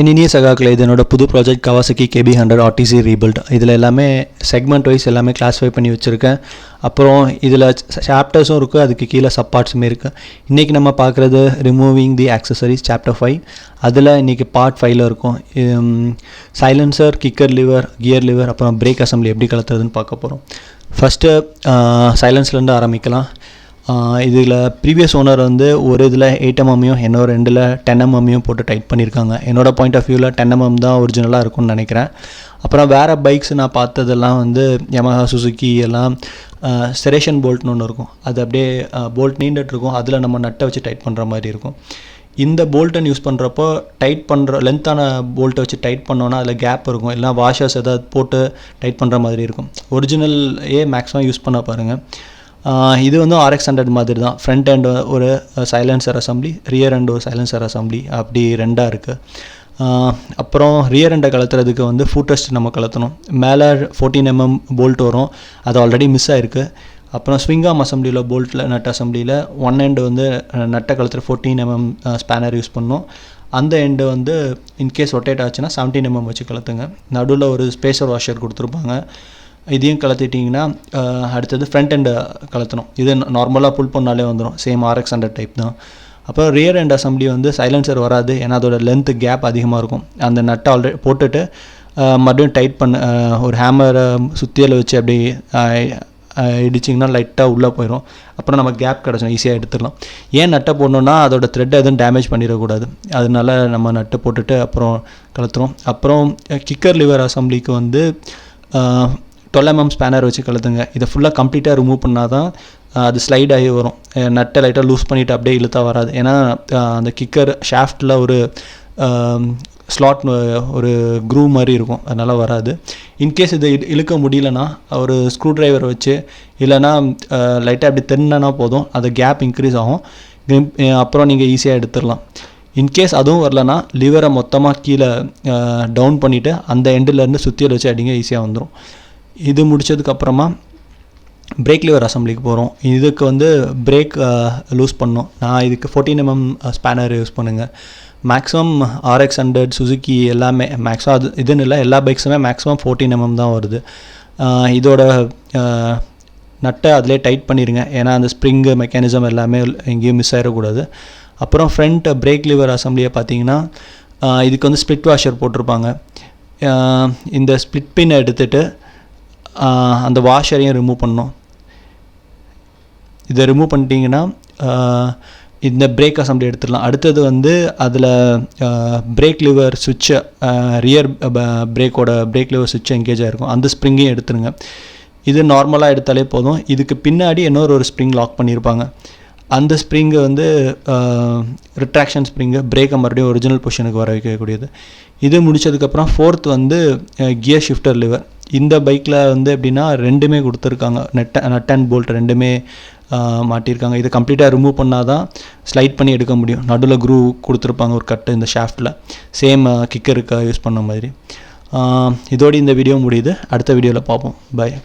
இனிய சகாக்களை இது என்னோட புது project Kawasaki KB100 RTC rebuild. இதில் எல்லாமே செக்மெண்ட் வைஸ் எல்லாமே கிளாஸிஃபை பண்ணி வச்சுருக்கேன். அப்புறம் இதில் சாப்டர்ஸும் இருக்குது, அதுக்கு கீழே சப்பார்ட்ஸுமே இருக்குது. இன்றைக்கி நம்ம பார்க்குறது ரிமூவிங் தி ஆக்சசரிஸ் சாப்டர் 5. அதில் இன்றைக்கி பார்ட் 5ல் இருக்கும். Silencer, kicker liver, gear liver, அப்புறம் பிரேக் அசம்பிளி எப்படி கலத்துறதுன்னு பார்க்க போகிறோம். ஃபஸ்ட்டு சைலன்ஸ்லேருந்து ஆரம்பிக்கலாம். இதில் ப்ரீவியஸ் ஓனர் வந்து ஒரு இதில் 8mm இன்னொரு 2ல் 10mm போட்டு டைட் பண்ணியிருக்காங்க. என்னோடய பாயிண்ட் ஆஃப் வியூவில் 10mm தான் ஒரிஜினலாக இருக்கும்னு நினைக்கிறேன். அப்புறம் வேறு பைக்ஸ் நான் பார்த்ததெல்லாம் வந்து யமஹா, சுசுக்கி எல்லாம் செரேஷன் போல்ட்னு ஒன்று இருக்கும். அது அப்படியே போல்ட் நீண்டுட்ருக்கும், அதில் நம்ம நட்டை வச்சு டைட் பண்ணுற மாதிரி இருக்கும். இந்த போல்ட்டன் யூஸ் பண்ணுறப்போ டைட் பண்ணுற லென்த்தான போல்ட்டை வச்சு டைட் பண்ணோன்னா அதில் கேப் இருக்கும், இல்லை வாஷர்ஸ் எதாவது போட்டு டைட் பண்ணுற மாதிரி இருக்கும். ஒரிஜினல் மேக்ஸிமம் யூஸ் பண்ண பாருங்கள். இது வந்து RX100 மாதிரி தான். ஃப்ரண்ட் ஹேண்ட் ஒரு சைலன்சர் அசம்பிளி, ரியர் ஹேண்ட் ஒரு சைலன்சர் அசம்பிளி, அப்படி ரெண்டாக இருக்குது. அப்புறம் ரியர் ஹேண்டை கலத்துறதுக்கு வந்து ஃபுட் ரெஸ்ட் நம்ம கலத்தணும். மேலே 14mm போல்ட் வரும், அது ஆல்ரெடி மிஸ் ஆகிருக்கு. அப்புறம் ஸ்விங்காம் அசம்பிளியில் போல்ட்டில் நட் அசம்பிளியில் ஒன் ஹேண்டு வந்து நட்டை கலத்துற 14mm ஸ்பேனர் யூஸ் பண்ணணும். அந்த எண்டு வந்து இன்கேஸ் ரொட்டேட் ஆச்சுன்னா 17mm வச்சு கலத்துங்க. நடுவில் ஒரு ஸ்பேசர் வாஷர் கொடுத்துருப்பாங்க. இதையும் கலத்திட்டிங்கன்னா அடுத்தது ஃப்ரண்ட் ஹேண்டை கலத்தணும். இது நார்மலாக புல் பண்ணாலே வந்துடும், சேம் RX100 டைப் தான். அப்புறம் ரியர் ஹேண்ட் அசம்பிளி வந்து சைலன்சர் வராது, ஏன்னா அதோட லென்த்து கேப் அதிகமாக இருக்கும். அந்த நட்டை ஆல்ரெடி போட்டுட்டு மறுபடியும் டைட் பண்ண ஒரு ஹேமரை சுத்தியில் வச்சு அப்படி இடிச்சிங்கன்னா லைட்டாக உள்ளே போயிடும். அப்புறம் நம்ம கேப் கிடச்சோம், ஈஸியாக எடுத்துடலாம். ஏன் நட்டை போடணுன்னா அதோட த்ரெட்டை எதுவும் டேமேஜ் பண்ணிடக்கூடாது, அதனால நம்ம நட்டை போட்டுட்டு அப்புறம் கலத்துறோம். அப்புறம் கிக்கர் லிவர் அசம்பிளிக்கு வந்து 12mm ஸ்பேனர் வச்சு கலத்துங்க. இதை ஃபுல்லாக கம்ப்ளீட்டாக ரிமூவ் பண்ணால் தான் அது ஸ்லைட் ஆகி வரும். நட்டை லைட்டாக லூஸ் பண்ணிவிட்டு அப்படியே இழுத்தா வராது. ஏன்னா அந்த கிக்கர் ஷாஃப்டில் ஒரு ஸ்லாட் ஒரு க்ரூவ் மாதிரி இருக்கும், அதனால் வராது. இன்கேஸ் இதை இழுக்க முடியலன்னா ஒரு ஸ்க்ரூ ட்ரைவர் வச்சு இல்லைனா லைட்டாக அப்படி தென்னா போதும், அது கேப் இன்க்ரீஸ் ஆகும். அப்புறம் நீங்கள் ஈஸியாக எடுத்துடலாம். இன்கேஸ் அதுவும் வரலன்னா லிவரை மொத்தமாக கீழே டவுன் பண்ணிவிட்டு அந்த எண்டிலேருந்து சுற்றியில் வச்சு அடிங்க, ஈஸியாக வந்துடும். இது முடித்ததுக்கப்புறமா பிரேக் லிவர் அசம்பிளிக்கு போகிறோம். இதுக்கு வந்து பிரேக் லூஸ் பண்ணோம். நான் இதுக்கு 14mm ஸ்பேனர் யூஸ் பண்ணுங்கள். மேக்ஸிமம் RX100, சுசுக்கி எல்லாமே மேக்ஸிமம் அது இதுன்னு இல்லை, எல்லா பைக்ஸுமே மேக்ஸிமம் 14mm தான் வருது. இதோட நட்டை அதிலே டைட் பண்ணிடுங்க, ஏன்னா அந்த ஸ்ப்ரிங்கு மெக்கானிசம் எல்லாமே எங்கேயும் மிஸ் ஆகிடக்கூடாது. அப்புறம் ஃப்ரண்ட் பிரேக் லிவர் அசம்பிளியை பார்த்தீங்கன்னா இதுக்கு வந்து ஸ்ப்ளிட் வாஷர் போட்டிருப்பாங்க. இந்த ஸ்ப்ளிட் பின்னை எடுத்துகிட்டு அந்த வாஷரையும் ரிமூவ் பண்ணணும். இதை ரிமூவ் பண்ணிட்டீங்கன்னா இந்த பிரேக் அசம்பிளி எடுத்துடலாம். அடுத்தது வந்து அதில் பிரேக் லிவர் சுவிட்சை, ரியர் பிரேக்கோட பிரேக் லிவர் சுவிட்ச் எங்கேஜ் ஆகிருக்கும், அந்த ஸ்ப்ரிங்கையும் எடுத்துருங்க. இது நார்மலாக எடுத்தாலே போதும். இதுக்கு பின்னாடி இன்னொரு ஸ்ப்ரிங் லாக் பண்ணியிருப்பாங்க. அந்த ஸ்ப்ரிங்கு வந்து ரிட்ராக்ஷன் ஸ்ப்ரிங்கு, பிரேக்கை மறுபடியும் ஒரிஜினல் பொசிஷனுக்கு வர வைக்கக்கூடியது. இது முடித்ததுக்கப்புறம் ஃபோர்த் வந்து கியர் ஷிஃப்டர் லிவர். இந்த பைக்கில் வந்து எப்படின்னா ரெண்டுமே கொடுத்துருக்காங்க, நட் அண்ட் போல்ட் ரெண்டுமே மாட்டியிருக்காங்க. இதை கம்ப்ளீட்டாக ரிமூவ் பண்ணால் தான் ஸ்லைட் பண்ணி எடுக்க முடியும். நடுவில் க்ரூ கொடுத்துருப்பாங்க ஒரு கட்டு இந்த ஷாஃப்டில், சேம் கிக்கருக்கு யூஸ் பண்ண மாதிரி. இதோடு இந்த வீடியோ முடியுது. அடுத்த வீடியோவில் பார்ப்போம். பாய்.